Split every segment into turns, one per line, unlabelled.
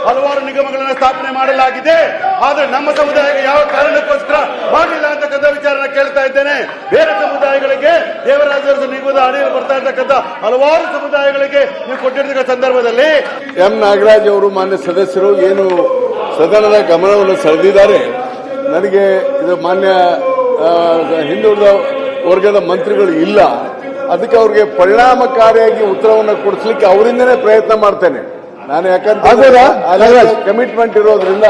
ಹಲವಾರು ನಿಗಮಗಳನ್ನು ಸ್ಥಾಪನೆ ಮಾಡಲಾಗಿದೆ. ಆದ್ರೆ ನಮ್ಮ ಸಮುದಾಯಕ್ಕೆ ಯಾವ ಕಾರಣಕ್ಕೋಸ್ಕರ ಮಾಡಲಿಲ್ಲ ಅಂತಕ್ಕಂಥ ವಿಚಾರನ ಕೇಳ್ತಾ ಇದ್ದೇನೆ. ಬೇರೆ ಸಮುದಾಯಗಳಿಗೆ ದೇವರಾಜ ನಿಗಮದ ಅಡಿಯಲ್ಲಿ ಬರ್ತಾ ಇರ್ತಕ್ಕಂಥ ಹಲವಾರು ಸಮುದಾಯಗಳಿಗೆ ನೀವು ಕೊಟ್ಟಿರ್ತಕ್ಕಂಥ ಸಂದರ್ಭದಲ್ಲಿ
ಎಂ ನಾಗರಾಜ್ ಅವರು ಮಾನ್ಯ ಸದಸ್ಯರು ಏನು ಸದನದ ಗಮನವನ್ನು ಸೆಳೆದಿದ್ದಾರೆ. ನನಗೆ ಇದು ಮಾನ್ಯ ಹಿಂದುಳಿದ ವರ್ಗದ ಮಂತ್ರಿಗಳು ಇಲ್ಲ, ಅದಕ್ಕೆ ಅವ್ರಿಗೆ ಪರಿಣಾಮಕಾರಿಯಾಗಿ ಉತ್ತರವನ್ನು ಕೊಡಿಸಲಿಕ್ಕೆ ಅವರಿಂದನೇ ಪ್ರಯತ್ನ ಮಾಡ್ತೇನೆ ನಾನು. ಯಾಕಂದ್ರೆ ಕಮಿಟ್ಮೆಂಟ್ ಇರೋದ್ರಿಂದ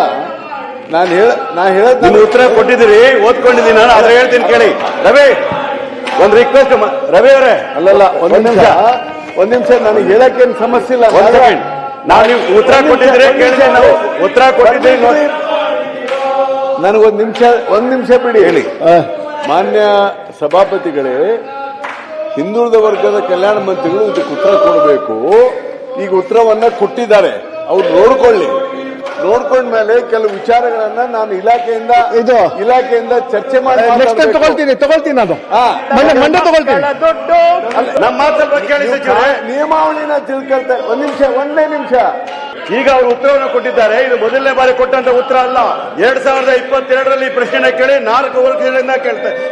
ನಾನು ಹೇಳೋದು
ಉತ್ತರ ಕೊಟ್ಟಿದ್ದೀರಿ, ಓದ್ಕೊಂಡಿದ್ದೀನಿ ನಾನು. ಆದ್ರೆ ಹೇಳ್ತೀನಿ ಕೇಳಿ ರವಿ, ಒಂದು ರಿಕ್ವೆಸ್ಟ್ ರವಿ ಅವರೇ.
ಅಲ್ಲಲ್ಲ, ಒಂದ್ ನಿಮಿಷ ನನಗೆ ಹೇಳಕ್ಕೇನು ಸಮಸ್ಯೆ ಇಲ್ಲ.
ನಾವು ನೀವು ಉತ್ತರ ಕೊಟ್ಟಿದ್ರೆ ಕೇಳಿದೆ, ನಾವು ಉತ್ತರ ಕೊಟ್ಟಿದ್ದೀರಿ ನೋಡಿ.
ನನಗೊಂದು ನಿಮಿಷ ಬಿಡಿ ಹೇಳಿ. ಮಾನ್ಯ ಸಭಾಪತಿಗಳೇ, ಹಿಂದುಳಿದ ವರ್ಗದ ಕಲ್ಯಾಣ ಮಂತ್ರಿಗಳು ಇದಕ್ಕೆ ಉತ್ತರ ಕೊಡಬೇಕು. ಈಗ ಉತ್ತರವನ್ನ ಕೊಟ್ಟಿದ್ದಾರೆ, ಅವ್ರು ನೋಡ್ಕೊಂಡ್ಮೇಲೆ ಕೆಲವು ವಿಚಾರಗಳನ್ನ ನಾನು ಇಲಾಖೆಯಿಂದ ಚರ್ಚೆ ಮಾಡಿ
ತಗೊಳ್ತೀನಿ ನಾನು ಮಂಡ್ಯ ತಗೊಳ್ತೀನಿ.
ನಮ್ಮ ಮಾತಲ್ಪ ಕೇಳಿ ಸಚಿವರೇ,
ನಿಯಮಾವಳಿನ ತಿಳ್ಕೊಳ್ತಾರೆ. ಒಂದೇ ನಿಮಿಷ.
ಈಗ ಅವರು ಉತ್ತರವನ್ನು ಕೊಟ್ಟಿದ್ದಾರೆ. ಇದು ಮೊದಲನೇ ಬಾರಿ ಕೊಟ್ಟಂತ ಉತ್ತರ ಅಲ್ಲ. 2022ರಲ್ಲಿ ಪ್ರಶ್ನೆ ಕೇಳಿ 4 ವರ್ಷಗಳಿಂದ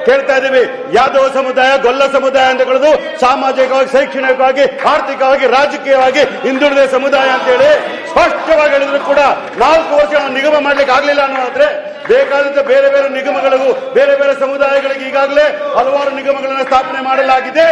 ಕೇಳ್ತಾ ಇದ್ದೀವಿ. ಯಾದವ ಸಮುದಾಯ, ಗೊಲ್ಲ ಸಮುದಾಯ ಅಂತ ಹೇಳೋದು ಸಾಮಾಜಿಕವಾಗಿ, ಶೈಕ್ಷಣಿಕವಾಗಿ, ಆರ್ಥಿಕವಾಗಿ, ರಾಜಕೀಯವಾಗಿ ಹಿಂದುಳಿದ ಸಮುದಾಯ ಅಂತ ಹೇಳಿ ಸ್ಪಷ್ಟವಾಗಿ ಹೇಳಿದ್ರು ಕೂಡ 4 ವರ್ಷ ನಿಗಮ ಮಾಡ್ಲಿಕ್ಕೆ ಆಗ್ಲಿಲ್ಲ ಅನ್ನೋದಾದ್ರೆ ಬೇಕಾದಂತ ಬೇರೆ ಬೇರೆ ನಿಗಮಗಳಿಗೂ ಬೇರೆ ಬೇರೆ ಸಮುದಾಯಗಳಿಗೆ ಈಗಾಗಲೇ ಹಲವಾರು ನಿಗಮಗಳನ್ನು ಸ್ಥಾಪನೆ ಮಾಡಲಾಗಿದೆ.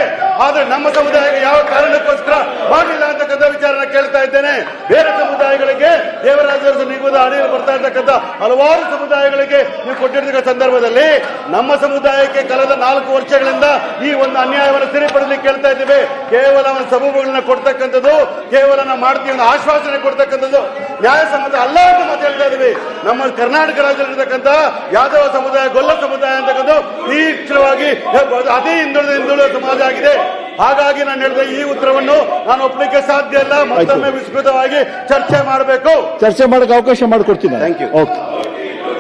ಆದ್ರೆ ನಮ್ಮ ಸಮುದಾಯಕ್ಕೆ ಯಾವ ಕಾರಣಕ್ಕೋಸ್ಕರ ಮಾಡಲಿಲ್ಲ ಅಂತಕ್ಕಂಥ ವಿಚಾರನ ಕೇಳ್ತಾ ಇದ್ದೇನೆ. ಬೇರೆ ಸಮುದಾಯಗಳಿಗೆ ದೇವರಾಜ ನಿಗಮದ ಅಡಿಯಲ್ಲಿ ಬರ್ತಾ ಇರ್ತಕ್ಕಂಥ ಹಲವಾರು ಸಮುದಾಯಗಳಿಗೆ ನೀವು ಕೊಟ್ಟಿರ್ತಕ್ಕಂಥ ಸಂದರ್ಭದಲ್ಲಿ ನಮ್ಮ ಸಮುದಾಯಕ್ಕೆ ಕಳೆದ 4 ವರ್ಷಗಳಿಂದ ಈ ಒಂದು ಅನ್ಯಾಯವನ್ನು ಸರಿಪಡಿಸಲಿಕ್ಕೆ ಕೇಳ್ತಾ ಇದ್ದೇವೆ. ಕೇವಲ ಒಂದು ಸಬೂಬುಗಳನ್ನ ಕೊಡ್ತಕ್ಕಂಥದ್ದು, ಕೇವಲ ನಾವು ಮಾಡ್ತೀವಿ ಒಂದು ಆಶ್ವಾಸನೆ ಕೊಡ್ತಕ್ಕಂಥದ್ದು ನ್ಯಾಯಸಮ್ಮತ ಅಲ್ಲ ಅಂತ ಮಾತು ಹೇಳ್ತಾ ಇದ್ದೀವಿ. ನಮ್ಮ ಕರ್ನಾಟಕ ರಾಜ್ಯದಲ್ಲಿ ಯಾದವ ಸಮುದಾಯ, ಗೊಲ್ಲ ಸಮುದಾಯ ಅಂತಕ್ಕಂಥ ತೀಕ್ಷ್ಣವಾಗಿ ಅತಿ ಹಿಂದುಳಿದ ಸಮಾಜ ಆಗಿದೆ. ಹಾಗಾಗಿ ನಾನು ಹೇಳಿದ ಈ ಉತ್ತರವನ್ನು ನಾನು ಒಪ್ಪಲಿಕ್ಕೆ ಸಾಧ್ಯ ಇಲ್ಲ. ಮತ್ತೊಮ್ಮೆ ವಿಸ್ತೃತವಾಗಿ ಚರ್ಚೆ ಮಾಡಬೇಕು.
ಚರ್ಚೆ ಮಾಡಕ್ಕೆ ಅವಕಾಶ ಮಾಡಿಕೊಡ್ತೀನಿ.
Thank you.
ಓಕೆ.